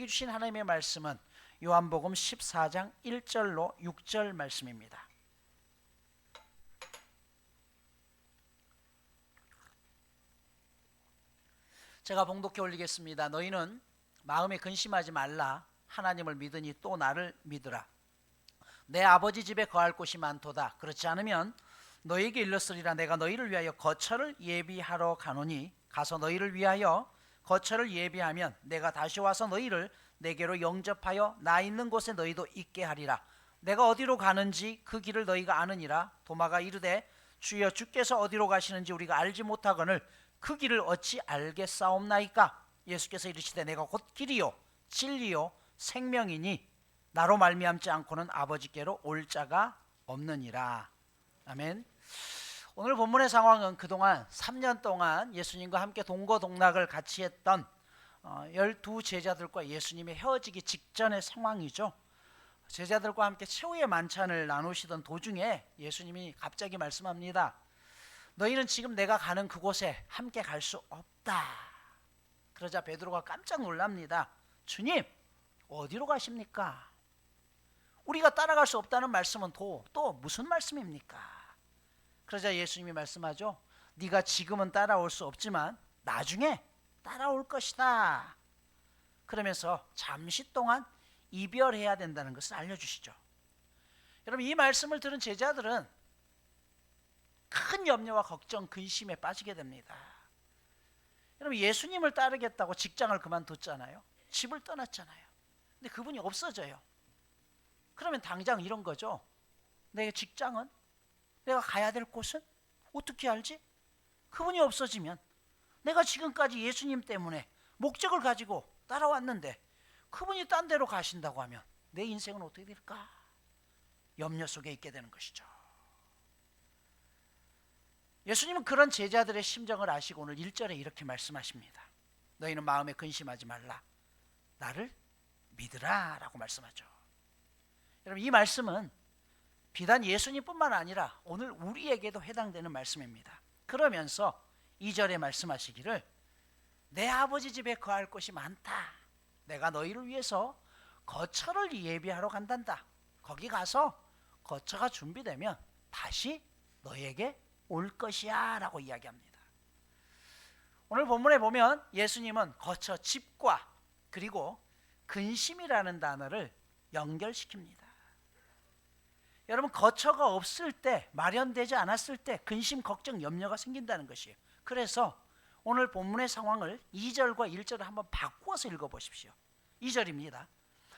우리에게 주신 하나님의 말씀은 요한복음 14장 1절로 6절 말씀입니다. 제가 봉독해 올리겠습니다. 너희는 마음에 근심하지 말라. 하나님을 믿으니 또 나를 믿으라. 내 아버지 집에 거할 곳이 많도다. 그렇지 않으면 너희에게 일렀으리라. 내가 너희를 위하여 거처를 예비하러 가노니 가서 너희를 위하여 거처를 예비하면 내가 다시 와서 너희를 내게로 영접하여 나 있는 곳에 너희도 있게 하리라. 내가 어디로 가는지 그 길을 너희가 아느니라. 도마가 이르되 주여 주께서 어디로 가시는지 우리가 알지 못하거늘 그 길을 어찌 알겠사옵나이까. 예수께서 이르시되 내가 곧 길이요 진리요 생명이니 나로 말미암지 않고는 아버지께로 올 자가 없느니라. 아멘. 오늘 본문의 상황은 그동안 3년 동안 예수님과 함께 동거동락을 같이 했던 12 제자들과 예수님이 헤어지기 직전의 상황이죠. 제자들과 함께 최후의 만찬을 나누시던 도중에 예수님이 갑자기 말씀합니다. 너희는 지금 내가 가는 그곳에 함께 갈 수 없다. 그러자 베드로가 깜짝 놀랍니다. 주님, 어디로 가십니까? 우리가 따라갈 수 없다는 말씀은 또 무슨 말씀입니까? 그러자 예수님이 말씀하죠. 네가 지금은 따라올 수 없지만 나중에 따라올 것이다. 그러면서 잠시 동안 이별해야 된다는 것을 알려주시죠. 여러분, 이 말씀을 들은 제자들은 큰 염려와 걱정, 근심에 빠지게 됩니다. 여러분, 예수님을 따르겠다고 직장을 그만뒀잖아요. 집을 떠났잖아요. 근데 그분이 없어져요. 그러면 당장 이런 거죠. 내 직장은? 내가 가야 될 곳은? 어떻게 알지? 그분이 없어지면 내가 지금까지 예수님 때문에 목적을 가지고 따라왔는데 그분이 딴 데로 가신다고 하면 내 인생은 어떻게 될까? 염려 속에 있게 되는 것이죠. 예수님은 그런 제자들의 심정을 아시고 오늘 1절에 이렇게 말씀하십니다. 너희는 마음에 근심하지 말라. 나를 믿으라 라고 말씀하죠. 여러분, 이 말씀은 비단 예수님뿐만 아니라 오늘 우리에게도 해당되는 말씀입니다. 그러면서 2절에 말씀하시기를 내 아버지 집에 거할 곳이 많다. 내가 너희를 위해서 거처를 예비하러 간단다. 거기 가서 거처가 준비되면 다시 너희에게 올 것이야 라고 이야기합니다. 오늘 본문에 보면 예수님은 거처, 집과 그리고 근심이라는 단어를 연결시킵니다. 여러분, 거처가 없을 때, 마련되지 않았을 때 근심, 걱정, 염려가 생긴다는 것이에요. 그래서 오늘 본문의 상황을 2절과 1절을 한번 바꾸어서 읽어보십시오. 2절입니다.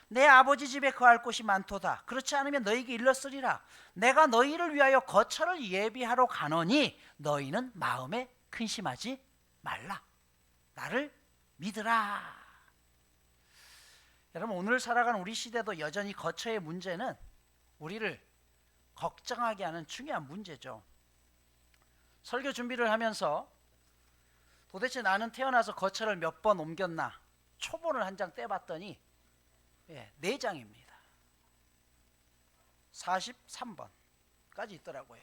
내 아버지 집에 거할 곳이 많도다. 그렇지 않으면 너희에게 일렀으리라. 내가 너희를 위하여 거처를 예비하러 가노니 너희는 마음에 근심하지 말라. 나를 믿으라. 여러분, 오늘 살아가는 우리 시대도 여전히 거처의 문제는 우리를 걱정하게 하는 중요한 문제죠. 설교 준비를 하면서 도대체 나는 태어나서 거처를 몇 번 옮겼나 초본을 한 장 떼봤더니 4장입니다. 43번까지 있더라고요.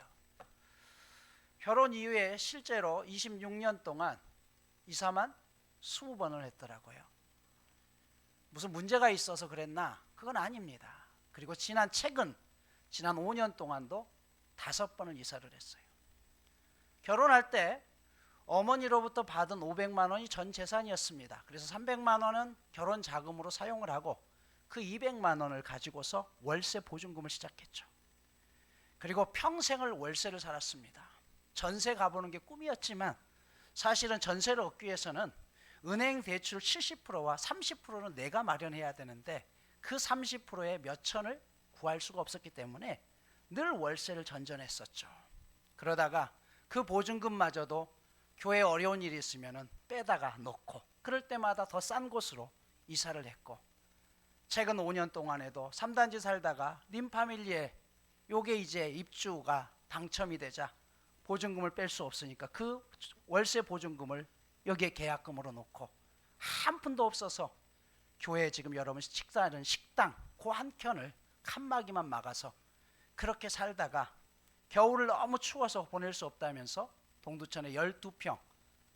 결혼 이후에 실제로 26년 동안 이사만 20번을 했더라고요. 무슨 문제가 있어서 그랬나? 그건 아닙니다. 그리고 지난 5년 동안도 5번을 이사를 했어요. 결혼할 때 어머니로부터 받은 500만 원이 전 재산이었습니다. 그래서 300만 원은 결혼 자금으로 사용을 하고 그 200만 원을 가지고서 월세 보증금을 시작했죠. 그리고 평생을 월세를 살았습니다. 전세 가보는 게 꿈이었지만 사실은 전세를 얻기 위해서는 은행 대출 70%와 30%는 내가 마련해야 되는데 그 30%의 몇 천을 구할 수가 없었기 때문에 늘 월세를 전전했었죠. 그러다가 그 보증금마저도 교회에 어려운 일이 있으면 빼다가 넣고 그럴 때마다 더 싼 곳으로 이사를 했고 최근 5년 동안에도 3단지 살다가 림파밀리에 요게 이제 입주가 당첨이 되자 보증금을 뺄 수 없으니까 그 월세 보증금을 여기에 계약금으로 놓고 한 푼도 없어서 교회에 지금 여러분 식사하는 식당 그 한 켠을 칸막이만 막아서 그렇게 살다가 겨울을 너무 추워서 보낼 수 없다면서 동두천에 12평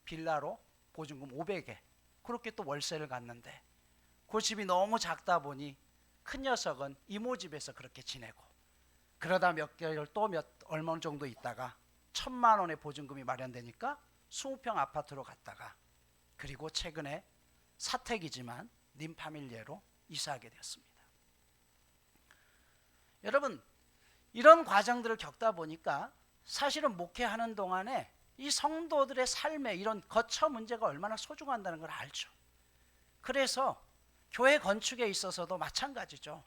빌라로 보증금 500에 그렇게 또 월세를 갔는데 그 집이 너무 작다 보니 큰 녀석은 이모 집에서 그렇게 지내고, 그러다 몇 개월 또 얼마 정도 있다가 1,000만 원의 보증금이 마련되니까 20평 아파트로 갔다가, 그리고 최근에 사택이지만 님파밀리에로 이사하게 되었습니다. 여러분, 이런 과정들을 겪다 보니까 사실은 목회하는 동안에 이 성도들의 삶에 이런 거처 문제가 얼마나 소중한다는 걸 알죠. 그래서 교회 건축에 있어서도 마찬가지죠.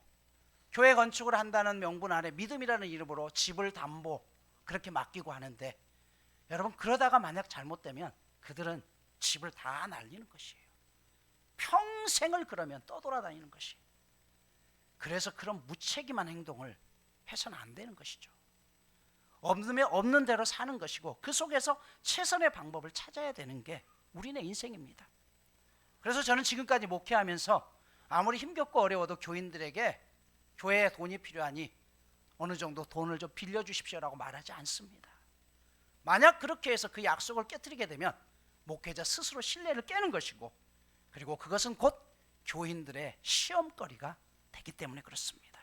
교회 건축을 한다는 명분 아래 믿음이라는 이름으로 집을 담보 그렇게 맡기고 하는데, 여러분, 그러다가 만약 잘못되면 그들은 집을 다 날리는 것이에요. 평생을 그러면 떠돌아다니는 것이에요. 그래서 그런 무책임한 행동을 해서는 안 되는 것이죠. 없는 대로 사는 것이고, 그 속에서 최선의 방법을 찾아야 되는 게 우리네 인생입니다. 그래서 저는 지금까지 목회하면서 아무리 힘겹고 어려워도 교인들에게 교회에 돈이 필요하니 어느 정도 돈을 좀 빌려주십시오라고 말하지 않습니다. 만약 그렇게 해서 그 약속을 깨뜨리게 되면 목회자 스스로 신뢰를 깨는 것이고, 그리고 그것은 곧 교인들의 시험거리가 되기 때문에 그렇습니다.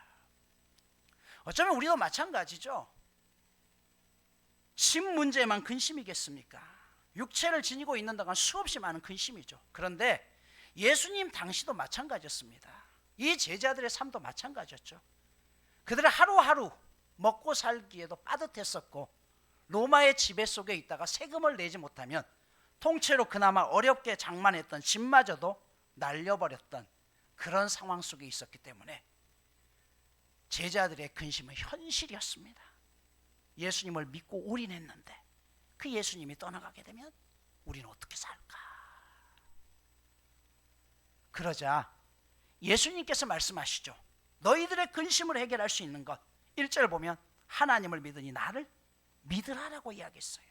어쩌면 우리도 마찬가지죠. 집 문제만 근심이겠습니까? 육체를 지니고 있는 동안 수없이 많은 근심이죠. 그런데 예수님 당시도 마찬가지였습니다. 이 제자들의 삶도 마찬가지였죠. 그들은 하루하루 먹고 살기에도 빠듯했었고, 로마의 지배 속에 있다가 세금을 내지 못하면 통째로 그나마 어렵게 장만했던 집마저도 날려버렸던 그런 상황 속에 있었기 때문에 제자들의 근심은 현실이었습니다. 예수님을 믿고 올인했는데 그 예수님이 떠나가게 되면 우리는 어떻게 살까? 그러자 예수님께서 말씀하시죠. 너희들의 근심을 해결할 수 있는 것, 1절 보면 하나님을 믿으니 나를 믿으라라고 이야기했어요.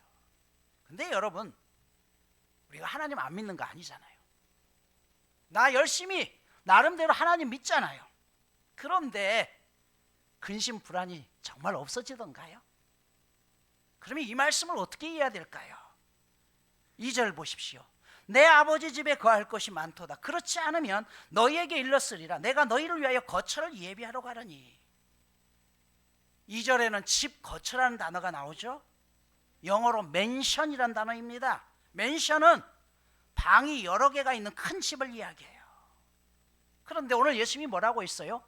근데 여러분, 우리가 하나님 안 믿는 거 아니잖아요. 나 열심히 나름대로 하나님 믿잖아요. 그런데 근심 불안이 정말 없어지던가요? 그러면 이 말씀을 어떻게 이해해야 될까요? 2절 보십시오. 내 아버지 집에 거할 것이 많도다. 그렇지 않으면 너희에게 일렀으리라. 내가 너희를 위하여 거처를 예비하러 가려니. 2절에는 집, 거처라는 단어가 나오죠. 영어로 맨션이라는 단어입니다. 맨션은 방이 여러 개가 있는 큰 집을 이야기해요. 그런데 오늘 예수님이 뭐라고 했어요?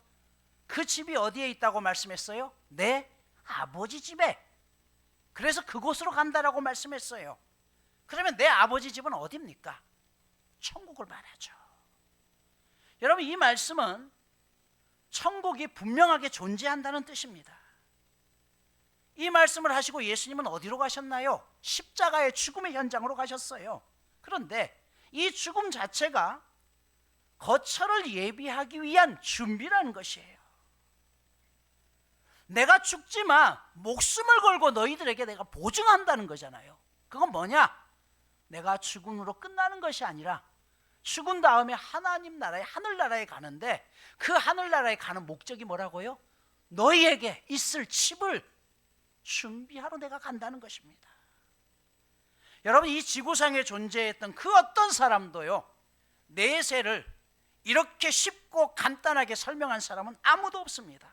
그 집이 어디에 있다고 말씀했어요? 내 아버지 집에. 그래서 그곳으로 간다라고 말씀했어요. 그러면 내 아버지 집은 어디입니까? 천국을 말하죠. 여러분, 이 말씀은 천국이 분명하게 존재한다는 뜻입니다. 이 말씀을 하시고 예수님은 어디로 가셨나요? 십자가의 죽음의 현장으로 가셨어요. 그런데 이 죽음 자체가 거처를 예비하기 위한 준비라는 것이에요. 내가 죽지만 목숨을 걸고 너희들에게 내가 보증한다는 거잖아요. 그건 뭐냐? 내가 죽음으로 끝나는 것이 아니라 죽은 다음에 하나님 나라에, 하늘나라에 가는데, 그 하늘나라에 가는 목적이 뭐라고요? 너희에게 있을 집을 준비하러 내가 간다는 것입니다. 여러분, 이 지구상에 존재했던 그 어떤 사람도요, 내세를 이렇게 쉽고 간단하게 설명한 사람은 아무도 없습니다.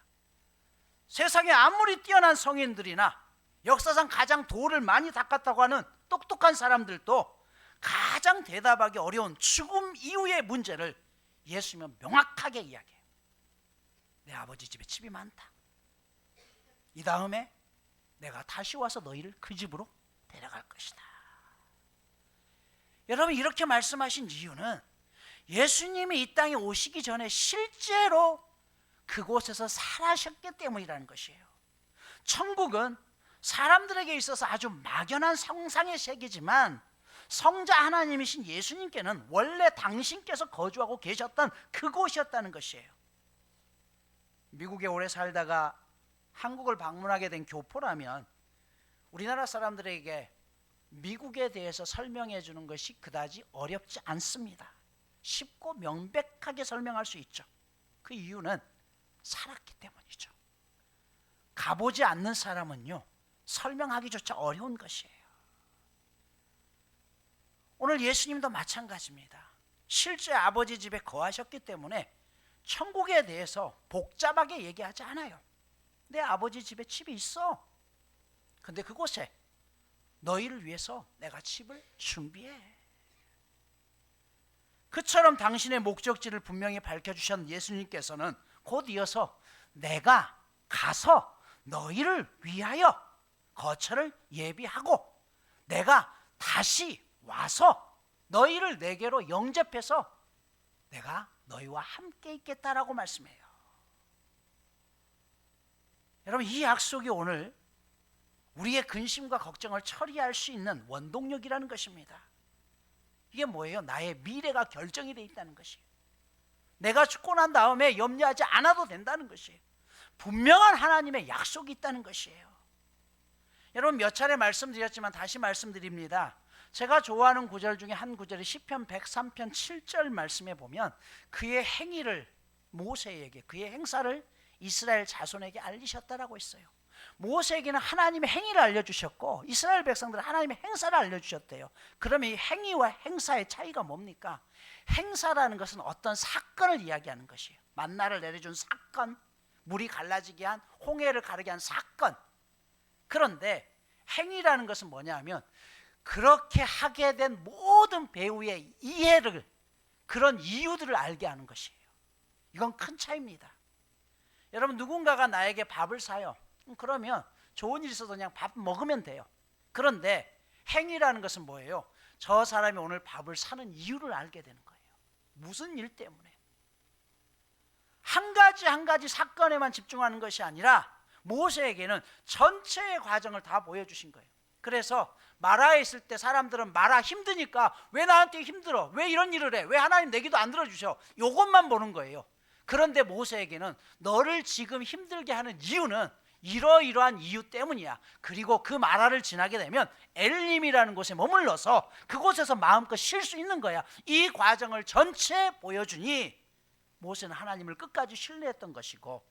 세상에 아무리 뛰어난 성인들이나 역사상 가장 도를 많이 닦았다고 하는 똑똑한 사람들도 가장 대답하기 어려운 죽음 이후의 문제를 예수님은 명확하게 이야기해요. 내 아버지 집에 집이 많다. 이 다음에 내가 다시 와서 너희를 그 집으로 데려갈 것이다. 여러분, 이렇게 말씀하신 이유는 예수님이 이 땅에 오시기 전에 실제로 그곳에서 살아셨기 때문이라는 것이에요. 천국은 사람들에게 있어서 아주 막연한 상상의 세계지만 성자 하나님이신 예수님께는 원래 당신께서 거주하고 계셨던 그곳이었다는 것이에요. 미국에 오래 살다가 한국을 방문하게 된 교포라면 우리나라 사람들에게 미국에 대해서 설명해 주는 것이 그다지 어렵지 않습니다. 쉽고 명백하게 설명할 수 있죠. 그 이유는 살았기 때문이죠. 가보지 않는 사람은요, 설명하기조차 어려운 것이에요. 오늘 예수님도 마찬가지입니다. 실제 아버지 집에 거하셨기 때문에 천국에 대해서 복잡하게 얘기하지 않아요. 내 아버지 집에 집이 있어. 근데 그곳에 너희를 위해서 내가 집을 준비해. 그처럼 당신의 목적지를 분명히 밝혀주신 예수님께서는 곧 이어서 내가 가서 너희를 위하여 거처를 예비하고 내가 다시 와서 너희를 내게로 영접해서 내가 너희와 함께 있겠다라고 말씀해요. 여러분, 이 약속이 오늘 우리의 근심과 걱정을 처리할 수 있는 원동력이라는 것입니다. 이게 뭐예요? 나의 미래가 결정이 되어 있다는 것이에요. 내가 죽고 난 다음에 염려하지 않아도 된다는 것이에요. 분명한 하나님의 약속이 있다는 것이에요. 여러분, 몇 차례 말씀드렸지만 다시 말씀드립니다. 제가 좋아하는 구절 중에 한 구절이 시편 103편 7절 말씀에 보면 그의 행위를 모세에게, 그의 행사를 이스라엘 자손에게 알리셨다라고 했어요. 모세에게는 하나님의 행위를 알려주셨고 이스라엘 백성들은 하나님의 행사를 알려주셨대요. 그러면 이 행위와 행사의 차이가 뭡니까? 행사라는 것은 어떤 사건을 이야기하는 것이에요. 만나를 내려준 사건, 물이 갈라지게 한, 홍해를 가르게 한 사건. 그런데 행위라는 것은 뭐냐 하면 그렇게 하게 된 모든 배우의 이해를, 그런 이유들을 알게 하는 것이에요. 이건 큰 차이입니다. 여러분, 누군가가 나에게 밥을 사요. 그러면 좋은 일 있어도 그냥 밥 먹으면 돼요. 그런데 행위라는 것은 뭐예요? 저 사람이 오늘 밥을 사는 이유를 알게 되는 거예요. 무슨 일 때문에. 한 가지 사건에만 집중하는 것이 아니라 모세에게는 전체의 과정을 다 보여주신 거예요. 그래서 마라에 있을 때 사람들은 마라 힘드니까 왜 나한테 힘들어? 왜 이런 일을 해? 왜 하나님 내 기도 안 들어주셔? 이것만 보는 거예요. 그런데 모세에게는 너를 지금 힘들게 하는 이유는 이러이러한 이유 때문이야. 그리고 그 마라를 지나게 되면 엘림이라는 곳에 머물러서 그곳에서 마음껏 쉴 수 있는 거야. 이 과정을 전체 보여주니 모세는 하나님을 끝까지 신뢰했던 것이고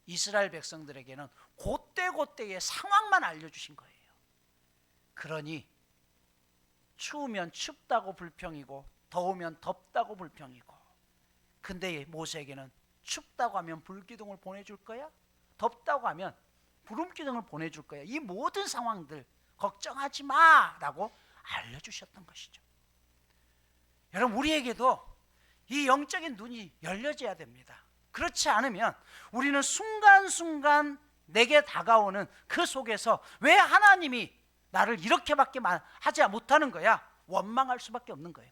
이스라엘 백성들에게는 그때그때의 상황만 알려주신 거예요. 그러니 추우면 춥다고 불평이고 더우면 덥다고 불평이고, 근데 모세에게는 춥다고 하면 불기둥을 보내줄 거야, 덥다고 하면 구름기둥을 보내줄 거야. 이 모든 상황들 걱정하지 마라고 알려주셨던 것이죠. 여러분, 우리에게도 이 영적인 눈이 열려져야 됩니다. 그렇지 않으면 우리는 순간순간 내게 다가오는 그 속에서 왜 하나님이 나를 이렇게밖에 하지 못하는 거야? 원망할 수밖에 없는 거예요.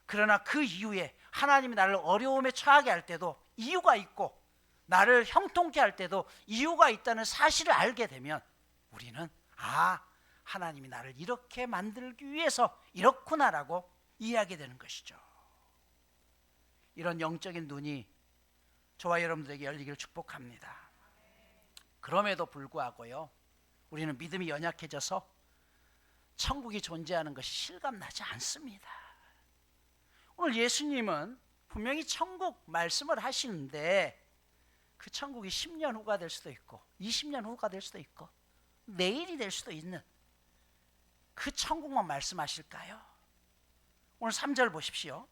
그러나 그 이후에 하나님이 나를 어려움에 처하게 할 때도 이유가 있고 나를 형통케 할 때도 이유가 있다는 사실을 알게 되면 우리는 하나님이 나를 이렇게 만들기 위해서 이렇구나라고 이해하게 되는 것이죠. 이런 영적인 눈이 저와 여러분들에게 열리기를 축복합니다. 그럼에도 불구하고요, 우리는 믿음이 연약해져서 천국이 존재하는 것이 실감나지 않습니다. 오늘 예수님은 분명히 천국 말씀을 하시는데 그 천국이 10년 후가 될 수도 있고 20년 후가 될 수도 있고 내일이 될 수도 있는 그 천국만 말씀하실까요? 오늘 3절 보십시오.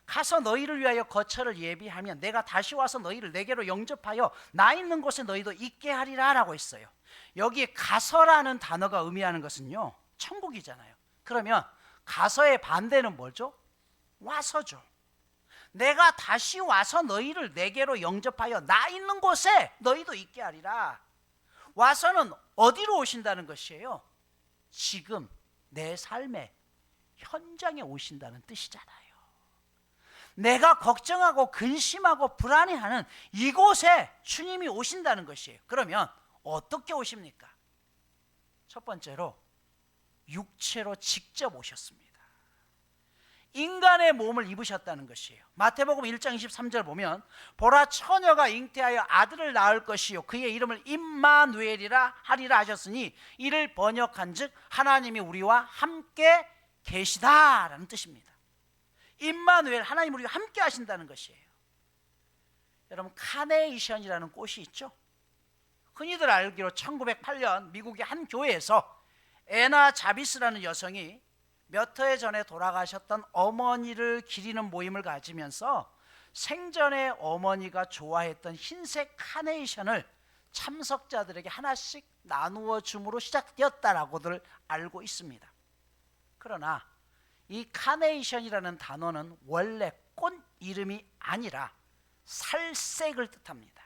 가서 너희를 위하여 거처를 예비하면 내가 다시 와서 너희를 내게로 영접하여 나 있는 곳에 너희도 있게 하리라 라고 했어요. 여기에 가서라는 단어가 의미하는 것은요, 천국이잖아요. 그러면 가서의 반대는 뭐죠? 와서죠. 내가 다시 와서 너희를 내게로 영접하여 나 있는 곳에 너희도 있게 하리라. 와서는 어디로 오신다는 것이에요? 지금 내 삶의 현장에 오신다는 뜻이잖아요. 내가 걱정하고 근심하고 불안해하는 이곳에 주님이 오신다는 것이에요. 그러면 어떻게 오십니까? 첫 번째로 육체로 직접 오셨습니다. 인간의 몸을 입으셨다는 것이에요. 마태복음 1장 23절 보면 보라, 처녀가 잉태하여 아들을 낳을 것이요 그의 이름을 임마누엘이라 하리라 하셨으니 이를 번역한즉 하나님이 우리와 함께 계시다라는 뜻입니다. 임마누엘, 하나님 우리와 함께 하신다는 것이에요. 여러분, 카네이션이라는 꽃이 있죠. 흔히들 알기로 1908년 미국의 한 교회에서 애나 자비스라는 여성이 몇 해 전에 돌아가셨던 어머니를 기리는 모임을 가지면서 생전에 어머니가 좋아했던 흰색 카네이션을 참석자들에게 하나씩 나누어 줌으로 시작되었다라고들 알고 있습니다. 그러나 이 카네이션이라는 단어는 원래 꽃 이름이 아니라 살색을 뜻합니다.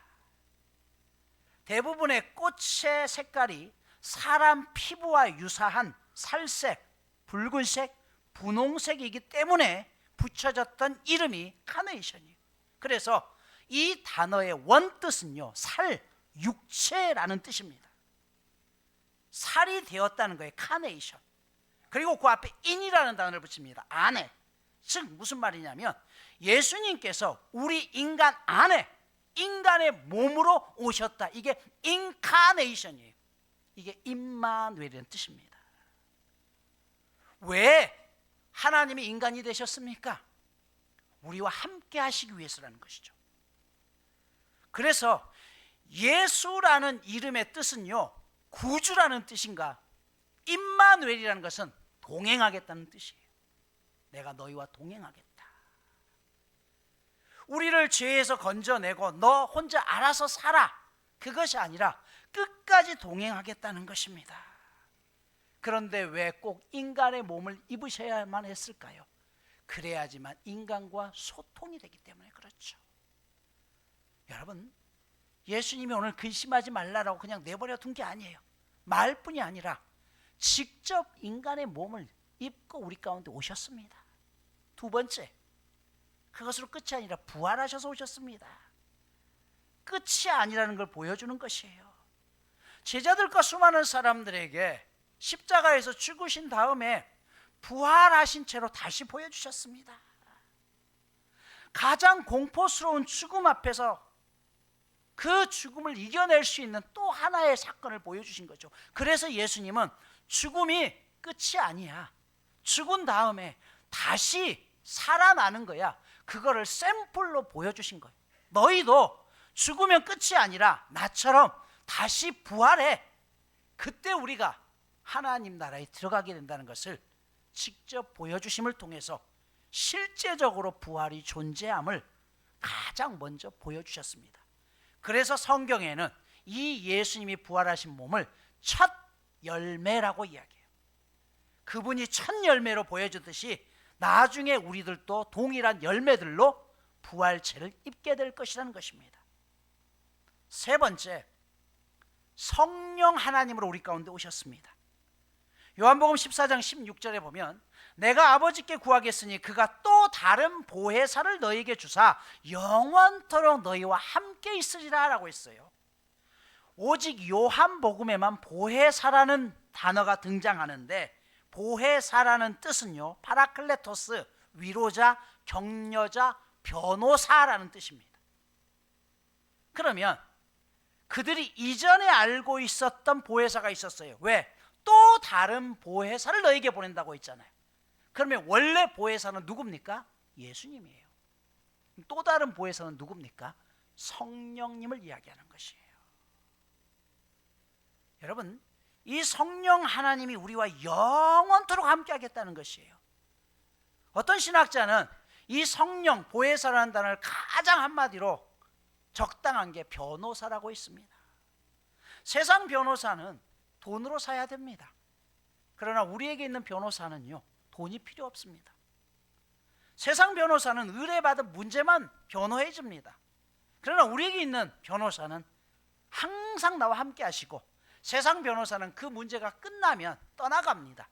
대부분의 꽃의 색깔이 사람 피부와 유사한 살색, 붉은색, 분홍색이기 때문에 붙여졌던 이름이 카네이션이에요. 그래서 이 단어의 원뜻은요, 살, 육체라는 뜻입니다. 살이 되었다는 거예요, 카네이션. 그리고 그 앞에 인이라는 단어를 붙입니다. 안에. 즉 무슨 말이냐면 예수님께서 우리 인간 안에 인간의 몸으로 오셨다. 이게 인카네이션이에요. 이게 임마누엘이라는 뜻입니다. 왜 하나님이 인간이 되셨습니까? 우리와 함께 하시기 위해서라는 것이죠. 그래서 예수라는 이름의 뜻은요, 구주라는 뜻인가, 임마누엘이라는 것은 동행하겠다는 뜻이에요. 내가 너희와 동행하겠다. 우리를 죄에서 건져내고 너 혼자 알아서 살아, 그것이 아니라 끝까지 동행하겠다는 것입니다. 그런데 왜 꼭 인간의 몸을 입으셔야만 했을까요? 그래야지만 인간과 소통이 되기 때문에 그렇죠. 여러분, 예수님이 오늘 근심하지 말라라고 그냥 내버려 둔 게 아니에요. 말뿐이 아니라 직접 인간의 몸을 입고 우리 가운데 오셨습니다. 두 번째, 그것으로 끝이 아니라 부활하셔서 오셨습니다. 끝이 아니라는 걸 보여주는 것이에요. 제자들과 수많은 사람들에게 십자가에서 죽으신 다음에 부활하신 채로 다시 보여주셨습니다. 가장 공포스러운 죽음 앞에서 그 죽음을 이겨낼 수 있는 또 하나의 사건을 보여주신 거죠. 그래서 예수님은 죽음이 끝이 아니야. 죽은 다음에 다시 살아나는 거야. 그거를 샘플로 보여주신 거예요. 너희도 죽으면 끝이 아니라 나처럼 다시 부활해. 그때 우리가 하나님 나라에 들어가게 된다는 것을 직접 보여주심을 통해서 실제적으로 부활이 존재함을 가장 먼저 보여주셨습니다. 그래서 성경에는 이 예수님이 부활하신 몸을 첫 열매라고 이야기해요. 그분이 첫 열매로 보여주듯이 나중에 우리들도 동일한 열매들로 부활체를 입게 될 것이라는 것입니다. 세 번째, 성령 하나님으로 우리 가운데 오셨습니다. 요한복음 14장 16절에 보면 내가 아버지께 구하겠으니 그가 또 다른 보혜사를 너희에게 주사 영원토록 너희와 함께 있으리라 라고 했어요. 오직 요한복음에만 보혜사라는 단어가 등장하는데, 보혜사라는 뜻은요, 파라클레토스, 위로자, 격려자, 변호사라는 뜻입니다. 그러면 그들이 이전에 알고 있었던 보혜사가 있었어요. 왜? 또 다른 보혜사를 너에게 보낸다고 했잖아요. 그러면 원래 보혜사는 누굽니까? 예수님이에요. 또 다른 보혜사는 누굽니까? 성령님을 이야기하는 것이에요. 여러분, 이 성령 하나님이 우리와 영원토록 함께 하겠다는 것이에요. 어떤 신학자는 이 성령, 보혜사라는 단어를 가장 한마디로 적당한 게 변호사라고 했습니다. 세상 변호사는 돈으로 사야 됩니다. 그러나 우리에게 있는 변호사는요, 돈이 필요 없습니다. 세상 변호사는 의뢰받은 문제만 변호해 줍니다. 그러나 우리에게 있는 변호사는 항상 나와 함께 하시고, 세상 변호사는 그 문제가 끝나면 떠나갑니다.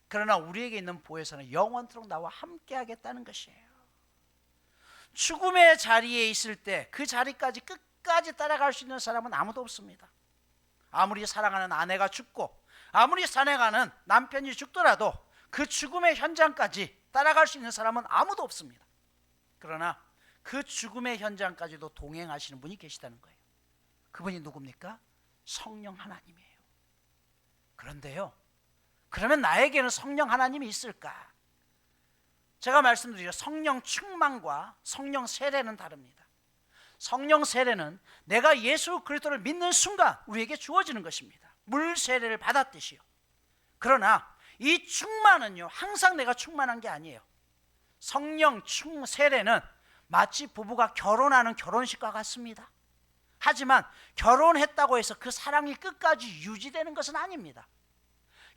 그러나 우리에게 있는 보혜사는 영원토록 나와 함께 하겠다는 것이에요. 죽음의 자리에 있을 때 그 자리까지 끝까지 따라갈 수 있는 사람은 아무도 없습니다. 아무리 사랑하는 아내가 죽고 아무리 사랑하는 남편이 죽더라도 그 죽음의 현장까지 따라갈 수 있는 사람은 아무도 없습니다. 그러나 그 죽음의 현장까지도 동행하시는 분이 계시다는 거예요. 그분이 누굽니까? 성령 하나님이에요. 그런데요, 그러면 나에게는 성령 하나님이 있을까? 제가 말씀드리죠. 성령 충만과 성령 세례는 다릅니다. 성령 세례는 내가 예수 그리스도를 믿는 순간 우리에게 주어지는 것입니다. 물 세례를 받았듯이요. 그러나 이 충만은요, 항상 내가 충만한 게 아니에요. 성령 세례는 마치 부부가 결혼하는 결혼식과 같습니다. 하지만 결혼했다고 해서 그 사랑이 끝까지 유지되는 것은 아닙니다.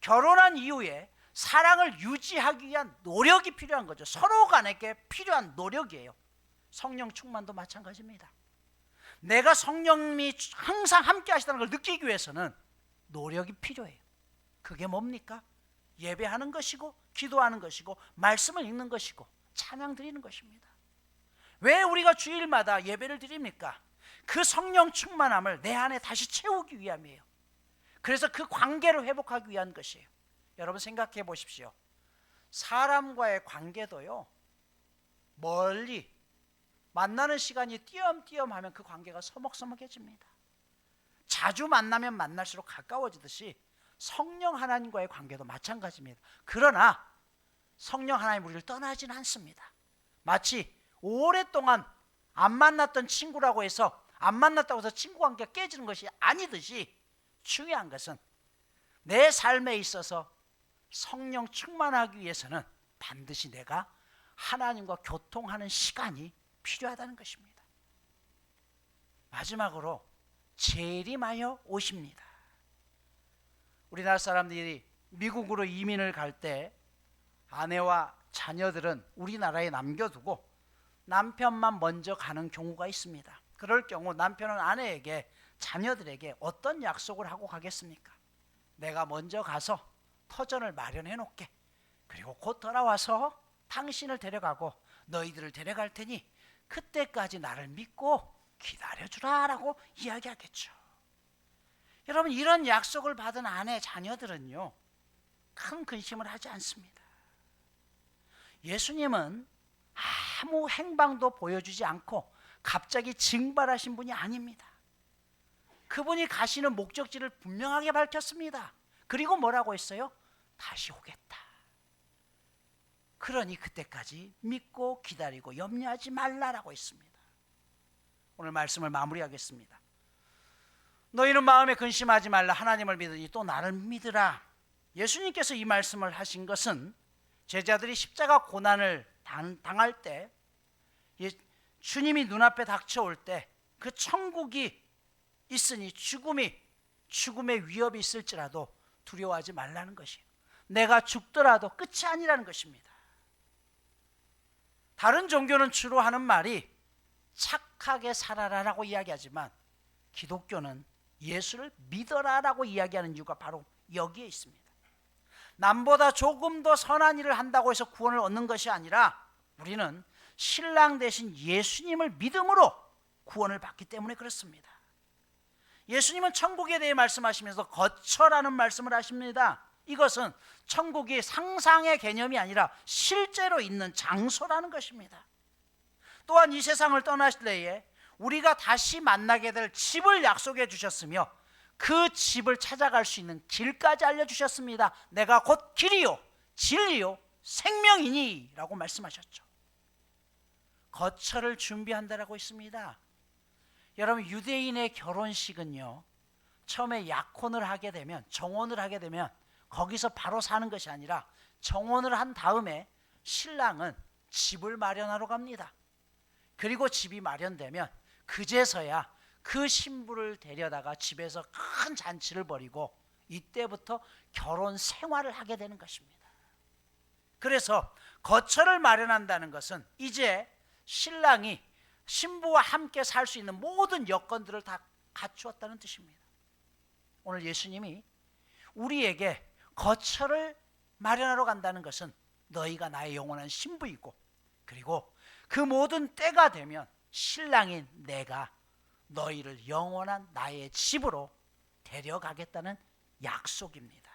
결혼한 이후에 사랑을 유지하기 위한 노력이 필요한 거죠. 서로 간에게 필요한 노력이에요. 성령 충만도 마찬가지입니다. 내가 성령이 항상 함께 하시다는 걸 느끼기 위해서는 노력이 필요해요. 그게 뭡니까? 예배하는 것이고, 기도하는 것이고, 말씀을 읽는 것이고, 찬양 드리는 것입니다. 왜 우리가 주일마다 예배를 드립니까? 그 성령 충만함을 내 안에 다시 채우기 위함이에요. 그래서 그 관계를 회복하기 위한 것이에요. 여러분 생각해 보십시오. 사람과의 관계도요, 멀리 만나는 시간이 띄엄띄엄 하면 그 관계가 서먹서먹해집니다. 자주 만나면 만날수록 가까워지듯이 성령 하나님과의 관계도 마찬가지입니다. 그러나 성령 하나님 우리를 떠나지는 않습니다. 마치 오랫동안 안 만났던 친구라고 해서 안 만났다고 해서 친구 관계가 깨지는 것이 아니듯이 중요한 것은 내 삶에 있어서 성령 충만하기 위해서는 반드시 내가 하나님과 교통하는 시간이 필요하다는 것입니다. 마지막으로 재림하여 오십니다. 우리나라 사람들이 미국으로 이민을 갈 때 아내와 자녀들은 우리나라에 남겨두고 남편만 먼저 가는 경우가 있습니다. 그럴 경우 남편은 아내에게, 자녀들에게 어떤 약속을 하고 가겠습니까? 내가 먼저 가서 터전을 마련해 놓게. 그리고 곧 돌아와서 당신을 데려가고 너희들을 데려갈 테니 그때까지 나를 믿고 기다려주라 라고 이야기하겠죠. 여러분, 이런 약속을 받은 아내, 자녀들은요, 큰 근심을 하지 않습니다. 예수님은 아무 행방도 보여주지 않고 갑자기 증발하신 분이 아닙니다. 그분이 가시는 목적지를 분명하게 밝혔습니다. 그리고 뭐라고 했어요? 다시 오겠다. 그러니 그때까지 믿고 기다리고 염려하지 말라라고 했습니다. 오늘 말씀을 마무리하겠습니다. 너희는 마음에 근심하지 말라. 하나님을 믿으니 또 나를 믿으라. 예수님께서 이 말씀을 하신 것은 제자들이 십자가 고난을 당할 때, 주님이 눈앞에 닥쳐올 때 그 천국이 있으니 죽음의 위협이 있을지라도 두려워하지 말라는 것이에요. 내가 죽더라도 끝이 아니라는 것입니다. 다른 종교는 주로 하는 말이 착하게 살아라라고 이야기하지만 기독교는 예수를 믿어라라고 이야기하는 이유가 바로 여기에 있습니다. 남보다 조금 더 선한 일을 한다고 해서 구원을 얻는 것이 아니라 우리는 신랑 되신 예수님을 믿음으로 구원을 받기 때문에 그렇습니다. 예수님은 천국에 대해 말씀하시면서 거처라는 말씀을 하십니다. 이것은 천국이 상상의 개념이 아니라 실제로 있는 장소라는 것입니다. 또한 이 세상을 떠나실 때에 우리가 다시 만나게 될 집을 약속해 주셨으며 그 집을 찾아갈 수 있는 길까지 알려주셨습니다. 내가 곧 길이요 진리요 생명이니 라고 말씀하셨죠. 거처를 준비한다라고 있습니다. 여러분, 유대인의 결혼식은요, 처음에 약혼을 하게 되면, 정혼을 하게 되면 거기서 바로 사는 것이 아니라 정혼을 한 다음에 신랑은 집을 마련하러 갑니다. 그리고 집이 마련되면 그제서야 그 신부를 데려다가 집에서 큰 잔치를 벌이고 이때부터 결혼 생활을 하게 되는 것입니다. 그래서 거처를 마련한다는 것은 이제 신랑이 신부와 함께 살 수 있는 모든 여건들을 다 갖추었다는 뜻입니다. 오늘 예수님이 우리에게 거처를 마련하러 간다는 것은 너희가 나의 영원한 신부이고, 그리고 그 모든 때가 되면 신랑인 내가 너희를 영원한 나의 집으로 데려가겠다는 약속입니다.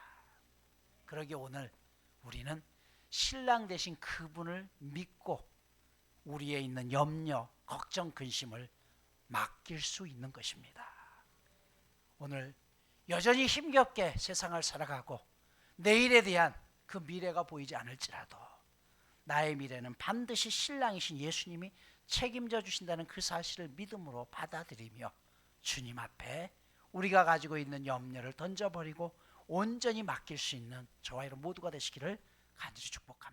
그러기에 오늘 우리는 신랑 되신 그분을 믿고 우리에 있는 염려, 걱정, 근심을 맡길 수 있는 것입니다. 오늘 여전히 힘겹게 세상을 살아가고 내일에 대한 그 미래가 보이지 않을지라도 나의 미래는 반드시 신랑이신 예수님이 책임져 주신다는 그 사실을 믿음으로 받아들이며 주님 앞에 우리가 가지고 있는 염려를 던져버리고 온전히 맡길 수 있는 저와 여러분 모두가 되시기를 간절히 축복합니다.